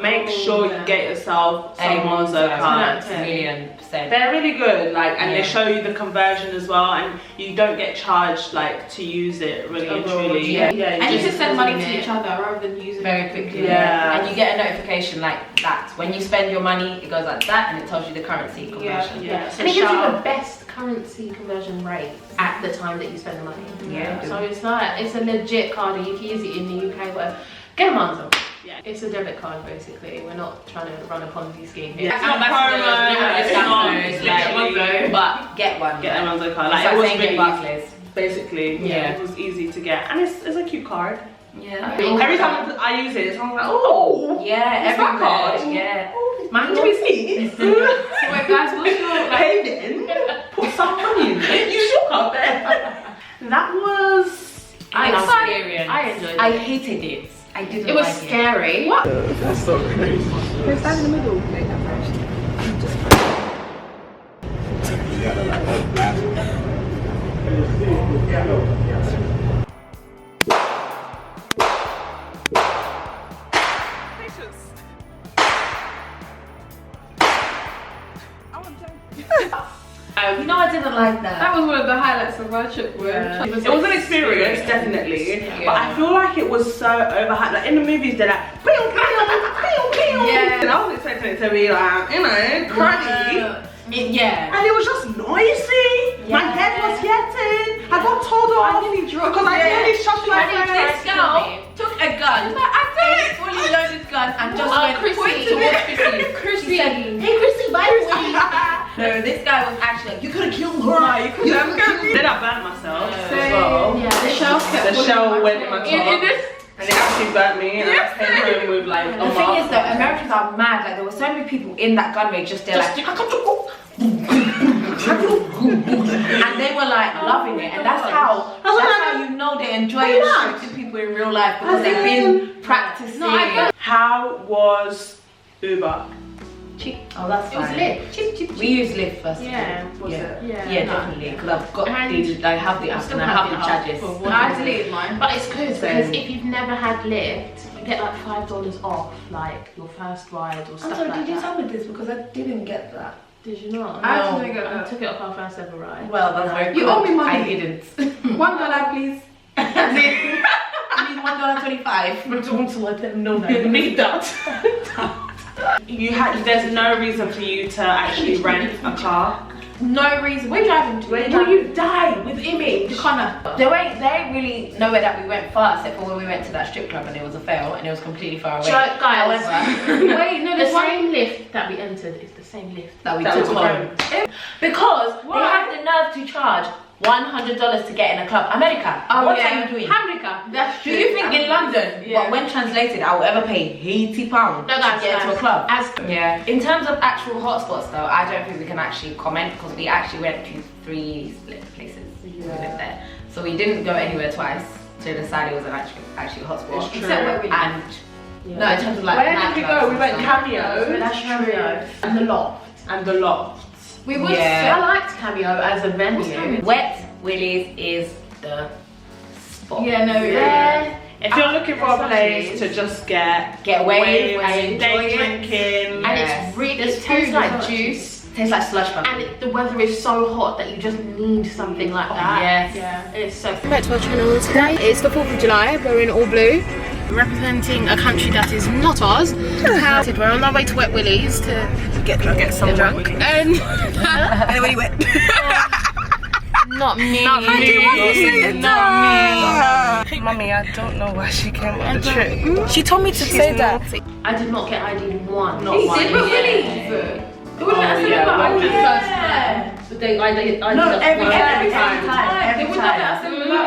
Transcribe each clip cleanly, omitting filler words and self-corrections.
make sure you get yourself some Monzo cards. $1,000,000%. They're really good, like, and they show you the conversion as well, and you don't get charged like to use it really and truly. And you can send money to each other rather than use it very quickly. Yeah. And you get a notification like that. When you spend your money, it goes like that, and it tells you the currency conversion. So and it gives you the best currency conversion rate at the time that you spend the money. So it's like, it's a legit card. You can use it in the UK, whatever. Get a Monzo. Yeah, it's a debit card basically. We're not trying to run a Ponzi scheme. Yeah, it's not promo, it's like, but get one. Get a Monzo card. Like, it was really Barclays. Basically, it was easy to get, and it's a cute card. Yeah. Every time I use it, someone's like, oh, yeah, every card. Yeah. Mine to be seen. So wait, guys, what's your paid in? Put some money in it. You shook up there. That was I enjoyed it. I hated it. I didn't. It was like scary. It. What? That's so crazy. Go stand in the middle. Make that first. You gotta like last. You know, I didn't like that. That was one of the highlights of our trip. It was an experience, definitely. But I feel like it was so overhyped. Like in the movies, they're like, pew, pew, pew, pew. And I was expecting it to be like, you know, cruddy. And it was just noisy. My head was getting. I got told off because I nearly shot my face. This girl took a gun, a fully loaded gun, and just went point towards Chrissy. Said, hey Chrissy, bye Chrissy. No, this guy was actually like, you could have killed her. No, you could have killed me. Then I burnt myself as well. Yeah, the shell went in my top. And it actually burnt me, and I came home with like a The thing is though, Americans are mad. Like there were so many people in that gun range just there like and they were like loving it, and that's how you know they enjoy shooting people in real life, because they've been practicing. How was Uber? Cheap. Oh, that's fine. It was Lyft. Cheap. We use Lyft first. Yeah. Yeah, definitely. Because I've got I have the app and I have the charges. No, I deleted mine. But it's good because if you've never had Lyft, you get like $5 off like your first ride or stuff like that. Did you tell me this? Because I didn't get that. Did you not? I didn't get that. I took it off our first ever ride. Well, that's very You owe me money. I didn't. $1, please. I need $1.25. I don't want to let them know that you need that. There's no reason for you to actually rent a car. No reason. We're driving to Will you die with image? There ain't really nowhere that we went far except for when we went to that strip club and it was a fail and it was completely far away. Guys, wait, no, the same lift that we entered is the same lift that we took home. Because they have the nerve to charge $100 to get in a club. America. What are you doing? America. That's true. Do you think in London, but when translated, I will ever pay £80 to get into a club? In terms of actual hotspots though, I don't think we can actually comment because we actually went to 3 places. We lived there. So we didn't go anywhere twice to decide it was an actual hotspot. Except where we lived. And no, in terms of like where did we go? We went Cameo. That's Cameo. And the Loft. And the Loft. We would I liked Cameo as a venue. Wet Willies is the spot. If you're looking for a place to just get away and day drinking, and it's really, it tastes like juice, tastes like slush fund, and the weather is so hot that you just need something like that. It's so. Back to our channel today. It's the 4th of July. We're in all blue, representing a country that is not ours. We're on our way to Wet Willies to get drunk. And anyway, you went. Not me. Not me. Mommy, I don't know why she came on the trip. She told me to say that. I did not get ID once. Not one. Did Willies? It was the day I did. No, every time. They would not let us in without.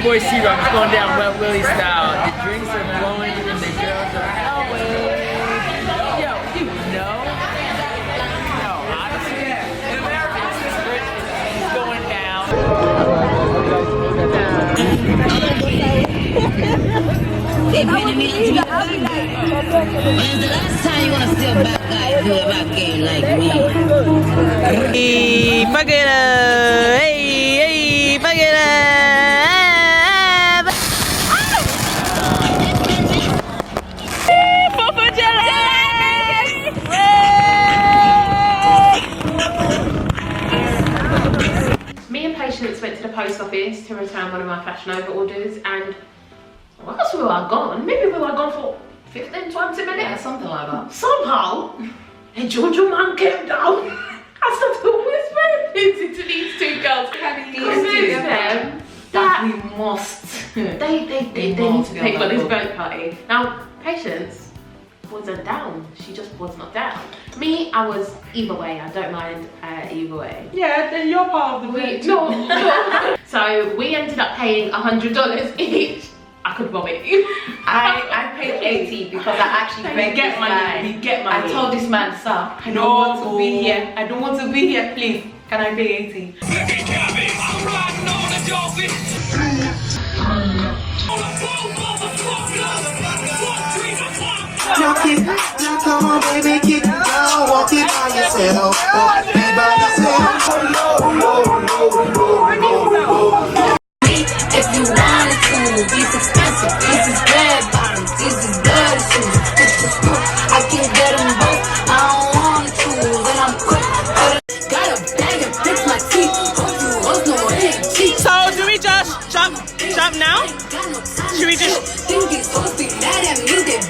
Boy C-Rock is going down Wet Willie style. The drinks are flowing and the girls are away. Yo, you know? No, honestly, in America, it's just rich. When's the last time you want to see a bad guy do a bad game like me? Hey, fuck it up. Hey, fuck it up. Me and Patience went to the post office to return one of my Fashion Over orders, and whilst we were gone, maybe we were gone for 15, 20 minutes. Yeah, something like that. Somehow, a Giorgio man came down. I started whispering to these two girls. Convince them that we must. they need to take on this boat party. Now, Patience wasn't down. She just was not down. Me, I was either way. I don't mind either way. Yeah, then you're part of the group. No. So we ended up paying $100 each. I could vomit. I paid 80 because I actually begged this man. We get money. I told this man, sir, I don't want to be here. I don't want to be here, please. Can I pay 80? Come on, baby, keep it down. Walk it by yourself. Walk it by yourself. If you wanted to, these expensive, this is red bottoms, this is blood shoes, this is good. I can get them both, I don't want to, then I'm quick. Gotta bang and fix my teeth, hope you hoes know it ain't cheap. So, do we just jump now? Should we just... Think these hoes be mad at me, they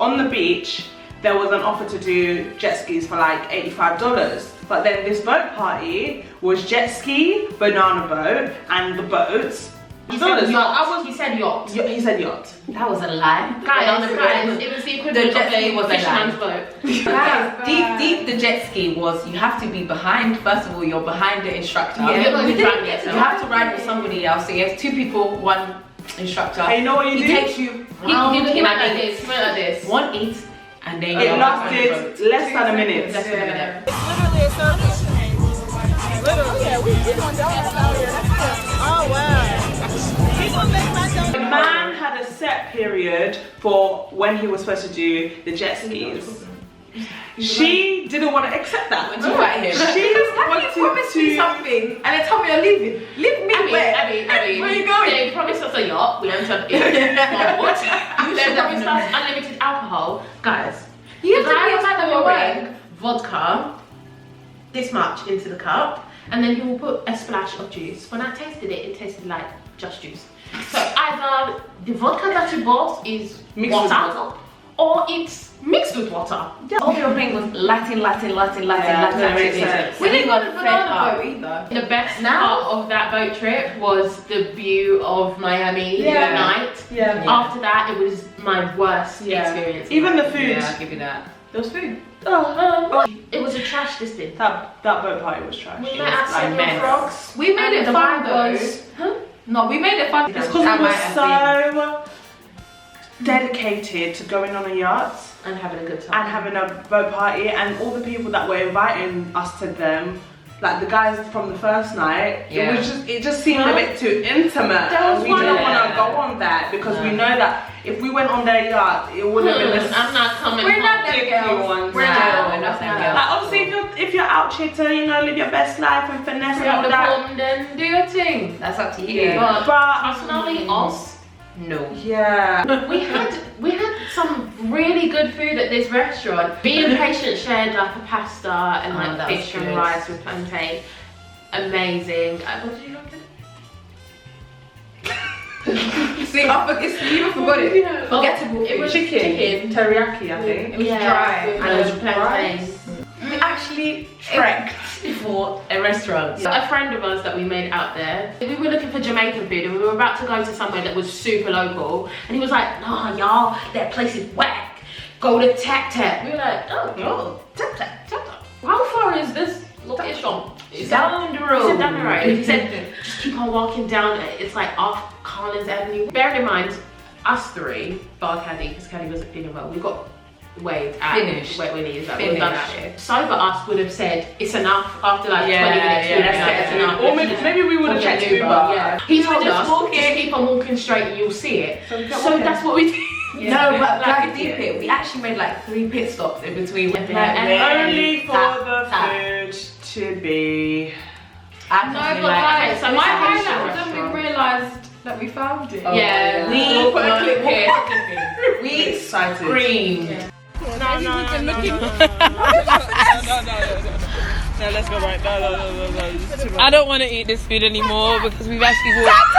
on the beach, there was an offer to do jet skis for like $85. But then this boat party was jet ski, banana boat, and the boats. He said yacht. He said yacht. He said yacht. That was a lie. Guys, it was the equivalent of a fisherman's boat. Guys, deep the jet ski was, you have to be behind, first of all, you're behind the instructor. Yeah, you have to ride with somebody else. So you have 2 people, 1 instructor. And you know what you do? He takes you round. He went like this, he went like this. 1 eat, and then it lasted less than a minute. Less than a minute. Literally a service. Literally. Yeah, we doing donuts out here. Oh, wow. The man had a set period for when he was supposed to do the jet skis. She didn't want to accept that. She wanted promised me something and then told me you're leaving. Leave me where? Abby, where are you going? They promised us a yacht. We entered in. What? They promised us unlimited alcohol. Guys, You have to be a man man will of bring vodka this much into the cup, and then he will put a splash of juice. When I tasted it, it tasted like just juice. So either the vodka that you bought is mixed with water, or it's mixed with water. All they were playing was Latin. We didn't go to banana boat either. The best part of that boat trip was the view of Miami at night. Yeah. After that, it was my worst experience. Even the food. Yeah, I'll give you that. There was food. It was a trash listing. That boat party was trash. We It met was at Seven mess. Frogs. We made it fun though. Huh? No, we made it fun. It's because we were so dedicated to going on a yacht And having a good time. and having a boat party, and all the people that were inviting us to them, like the guys from the first night, it just seemed a bit too intimate, and we didn't want to go on that because we know that if we went on their yacht, it would have been the I'm not coming We're home. not them girls. We're not them girls. Like, obviously, if you're out here to live your best life and finesse and all that, Then do your thing. That's up to you. But but personally, us, No. yeah. we had some really good food at this restaurant. Me and Patient shared like a pasta and like that was fish and good. rice with plantain. Amazing. What did you like? See, you even forgot it. Forgettable. It was Chicken teriyaki, I think. It was dry. And it was plantain. We actually trekked for a restaurant. A friend of us that we made out there, we were looking for Jamaican food and we were about to go to somewhere that was super local, and he was like, nah y'all, that place is whack, go to Tap Tap. We were like, oh, Tap Tap. How far is this location? It's down the road. He said down the road. He said, just keep on walking down, it's like off Collins Avenue. Bearing in mind, us 3, bar Caddy, because Caddy wasn't feeling well, we got Wade at Finished. Wet Willies. Like, Finished. we've done that. Sober us would have said it's enough after like 20 minutes. It's enough. Or maybe we would have checked Uber. Yeah. He told us just keep on walking straight and you'll see it. So that's what we did. Yeah. No, but like deep it, we actually made like 3 pit stops in between. And only for the food to be. So my highlight was when we realised that we found it. Yeah, we'll put a clip here. We excited. screamed. No, let's go right. No. I don't want to eat this food anymore because we've actually walked.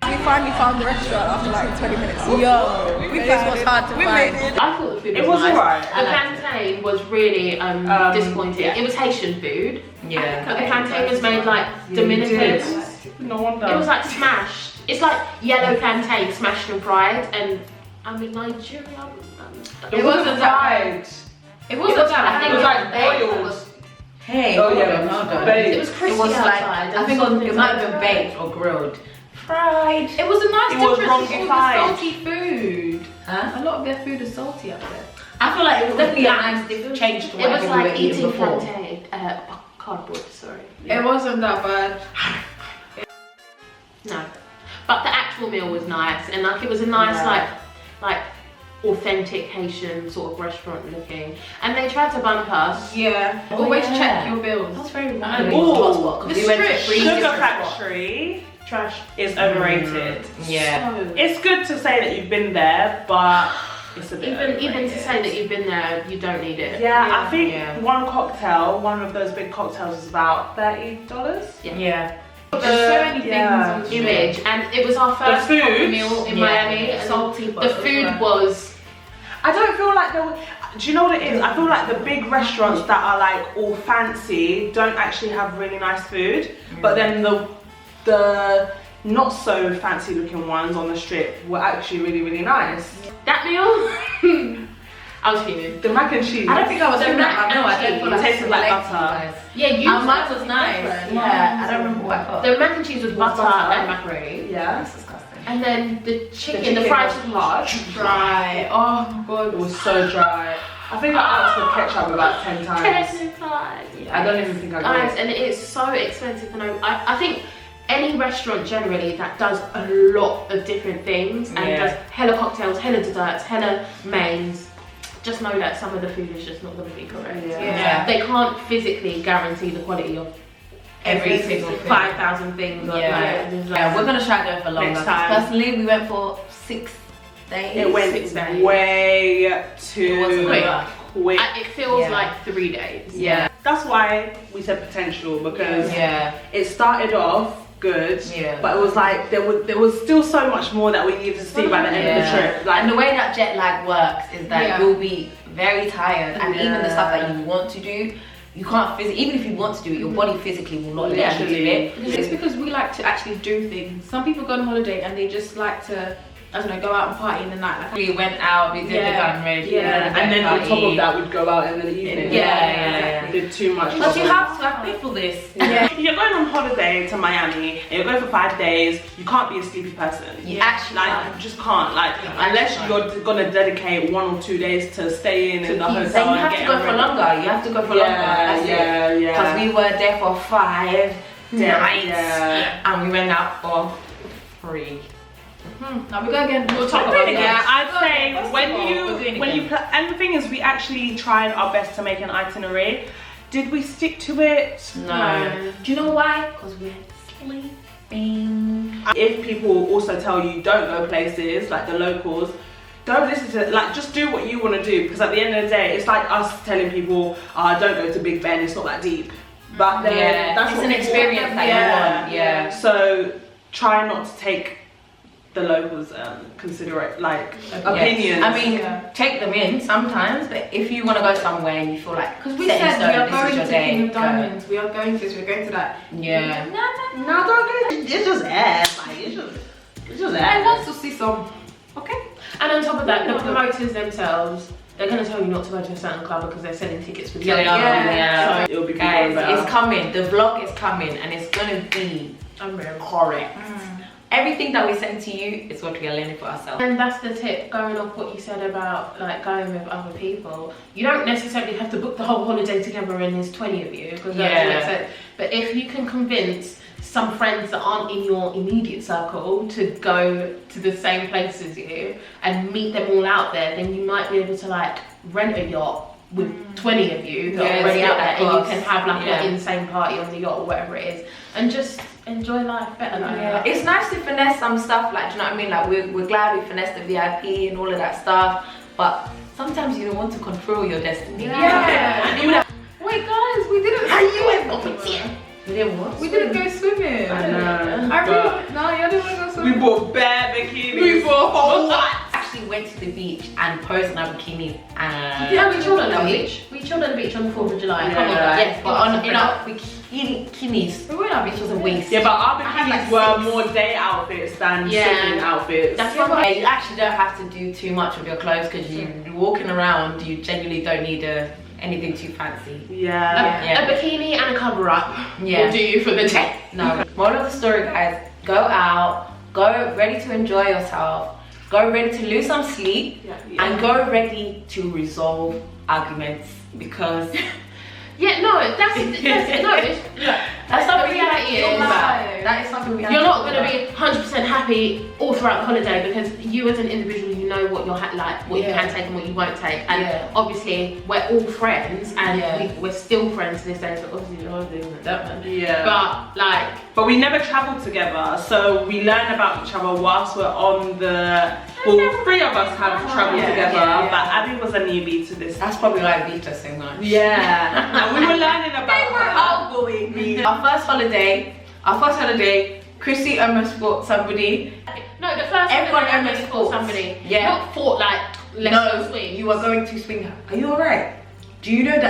We finally found the restaurant after like 20 minutes. Yo, this was hard to find. I thought the food was nice. Alright. The plantain was really disappointing. It was Haitian food. Yeah. The plantain was made like Dominican. No wonder. It was like smashed. It's like yellow plantain smashed and fried, and I'm in Nigeria. It wasn't fried. It wasn't that. I think it was like boiled. Hey. Oh yeah, baked. It was crispy. It was like outside. I think it might have been baked or grilled. Fried. It was a nice difference. It was salty food. Huh? A lot of their food is salty up there. I feel like it was definitely a nice change to It was whatever we like were eating eating before. plantain. Cardboard. Sorry. It wasn't that bad. No, but the actual meal was nice, and like it was a nice like authentic Haitian sort of restaurant looking, and they tried to bump us. Yeah. Always check your bills. That's very And random. the We went to strip. 3 Sugar different Factory Trash. is overrated. Yeah. So, It's good to say that you've been there, but it's a bit even to say that you've been there, you don't need it. Yeah, I think one cocktail, one of those big cocktails, is about $30. Yeah. There's so many things on the image, and it was our first food, proper meal in Miami. And salty, the food was. I don't feel like there were. Do you know what it is? I feel like the big restaurants that are like all fancy don't actually have really nice food, but then the not so fancy looking ones on the strip were actually really nice. That meal, I was fuming. The mac and cheese. I don't think I was The in that. mac No, I and don't feel like cheese tasted like related to butter. you guys. Yeah, you. Mine was nice. Yeah, I don't remember what I got. The mac and cheese was butter butter. and macaroni. Yeah. That's disgusting. And then the chicken, the fried chicken was Dry. Oh my god. It was so dry. I think I asked for ketchup about 10 times. I don't even think I got Guys, it. and it is so expensive. And I think any restaurant generally that does a lot of different things and does hella cocktails, hella desserts, hella mains, just know that some of the food is just not going to be correct. Yeah. They can't physically guarantee the quality of Every single thing. 5,000 things. Yeah, we're gonna try to go for longer. Next time. Personally, we went for 6 days. It went 6 days. way too wasn't quick. It feels like 3 days. Yeah. That's why we said potential, because Yeah. it started off good, but it was like there was still so much more that we needed to see by the end of the trip. Like, and the way that jet lag works is that you'll be very tired, and even the stuff that you want to do, you can't physically, even if you want to do it, your body physically will not let you do it. It's because we like to actually do things. Some people go on holiday and they just like to, I don't know, go out and party in the night. Like, We went out, we did the gun raid, and then on top of that, we'd go out in the evening. Yeah. Did too much. But you have to have people this. You're going on holiday to Miami, and you're going for 5 days. You can't be a sleepy person. You actually you just can't. Like, unless you're gonna dedicate 1 or 2 days to stay in the hotel. Then you have to go for longer. You have to go for longer. That's it. Because we were there for 5 nights, and we went out for 3. now we go again. We'll talk about it. Yeah, I'd say and the thing is, we actually tried our best to make an itinerary. Did we stick to it? No. Do you know why? Because we're sleeping. If people also tell you don't go places, like the locals, don't listen to it. Like, just do what you want to do, because at the end of the day, it's like us telling people, don't go to Big Ben, it's not that deep. But then that's it's an experience that you want. Yeah. So try not to take the locals considerate opinions. I mean, take them in sometimes, but if you want to go somewhere and you feel like, Because we set in said stone, we are this is going your to day, King of go. Diamonds, we are going to this, we're going to that. Yeah. No, don't go. It's just ass. Like, it's just ass. I want to see some. Okay. And on top of that, the promoters themselves, they're going to tell you not to go to a certain club because they're selling tickets for Yeah. So it'll be Guys, better. it's coming. The vlog is coming, and it's gonna be correct. everything that we send to you is what we are learning for ourselves. And that's the tip, going off what you said about like going with other people. You don't necessarily have to book the whole holiday together and there's 20 of you, because that makes sense. But if you can convince some friends that aren't in your immediate circle to go to the same place as you and meet them all out there, then you might be able to like rent a yacht with 20 of you that are already out there, and you can have like an insane party on the yacht or whatever it is, and just enjoy life better like that. It's nice to finesse some stuff, like, do you know what I mean? Like, we're glad we finessed the VIP and all of that stuff, but sometimes you don't want to control your destiny. Wait guys, we didn't. We didn't what? We didn't go swimming. I know. I really, no, you didn't want to go swimming. We bought bare bikinis. We bought whole lot. Actually went to the beach and posed in our bikinis. Yeah, we chilled on the beach. We chilled on the beach on the 4th of July. Yeah. Come on, guys. Yes, but in our bikinis. We were in our beach was a waste. Yeah, but our bikinis were more day outfits than swimming outfits. That's why you actually don't have to do too much with your clothes, because you're walking around, you genuinely don't need anything too fancy. A bikini and a cover up will do you for the day. No. Moral of the story, guys, go out, go ready to enjoy yourself, go ready to lose some sleep, and go ready to resolve arguments, because that's something the reality is. That is something we have You're to not talk going to about. be 100% happy all throughout the holiday, because you as an individual, you know what you're like, what you can take and what you won't take. And obviously, we're all friends, and we're still friends to this day. So obviously, the holiday isn't that man. But we never travelled together, so we learn about each other whilst we're on the. Well, 3 of us have travelled together, but Abby was a newbie to this. That's probably why I beat her so much. Yeah, and we were learning about her. Our first holiday, Chrissy almost fought somebody. no, the first Everyone time almost fought fought somebody. Yeah. Not fought like let's go swing. You are going to swing her. Are you alright? Do you know the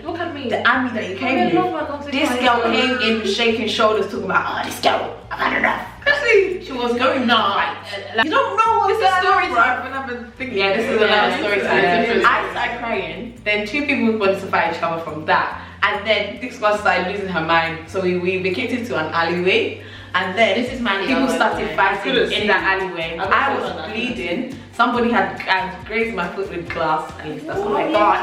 Look at me. the army that you came with? This girl came in shaking shoulders, talking about, oh, this girl, I've had enough. She was going No, you don't know what This is story time when I've been thinking. Yeah, this is another story time. I started crying, then 2 people wanted to fight each other from that, and then this girl started losing her mind, so we vacated to an alleyway, and then This is Manny, people by the started way. fighting in that alleyway. I was bleeding. Somebody had grazed my foot with glass and stuff. Oh my god,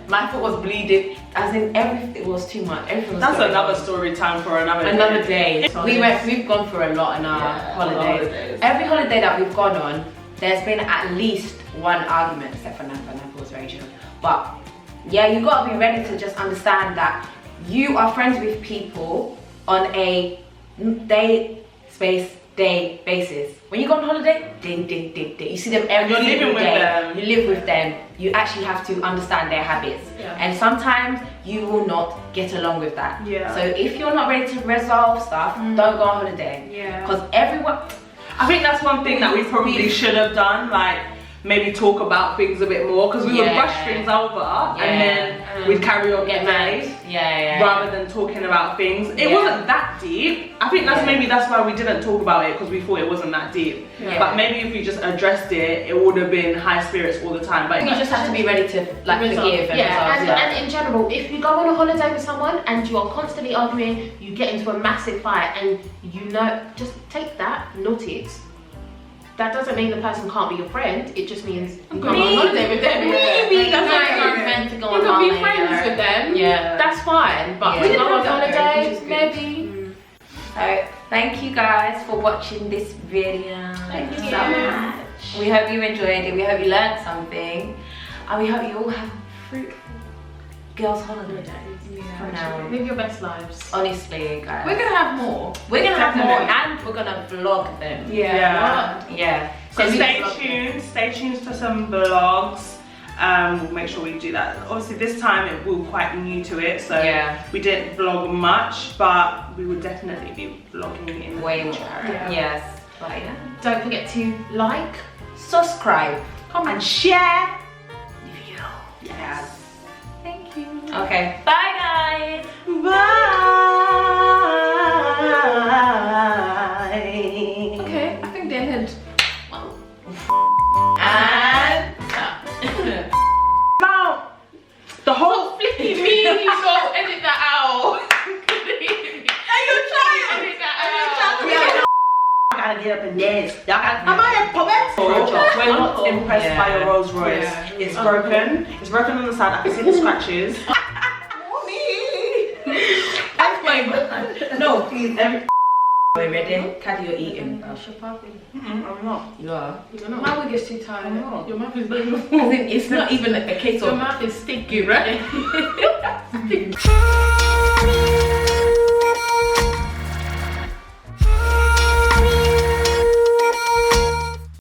my foot was bleeding. As in, everything, it was too much. Everything was That's going another on. story time for another day. We've gone for a lot on our holidays. Every holiday that we've gone on, there's been at least one argument, except for Napa. Napa was very chill. But yeah, you gotta be ready to just understand that you are friends with people on a day basis. When you go on holiday, day. You see them every single day. You live with them. You actually have to understand their habits. And sometimes you will not get along with that. So if you're not ready to resolve stuff, don't go on holiday. Because everyone... I think that's one thing that we probably should have done, like maybe talk about things a bit more, because we would rush things over and then we'd carry on getting married rather than talking about things. It wasn't that deep. I think that's why we didn't talk about it, because we thought it wasn't that deep. But maybe if we just addressed it, it would have been high spirits all the time. But you just have to be ready to like forgive and and in general, if you go on a holiday with someone and you are constantly arguing, you get into a massive fight, and you know, just take that, note it. That doesn't mean the person can't be your friend. It just means you can't go on holiday with them. Maybe that's why you're meant to go on holiday. You can be friends with them. That's fine. But to go on holiday, maybe. So thank you guys for watching this video. Thank you so much. We hope you enjoyed it. We hope you learned something, and we hope you all have fruitful girls' holidays from now on. Live your best lives. Honestly, guys. We're gonna have more. We're gonna have more, and we're gonna vlog them. So stay tuned for some vlogs. We'll make sure we do that. Obviously this time we're quite new to it, so we didn't vlog much, but we will definitely be vlogging in the future. Yes. Don't forget to like, subscribe, and share. Yes. Thank you. Okay. Bye guys. Bye. Okay, I think they had. And now the whole flipping me. You go edit that out. get up and dance. Y'all can, am I a puppet? We're not impressed by your Rolls Royce. Yeah. It's broken. It's broken on the side. I can see the scratches. No, please. We're ready. Caddy, you're eating. I'm not. You are. My wig is too tight. Your mouth is not even. It's not even a case of. Your mouth is sticky, right?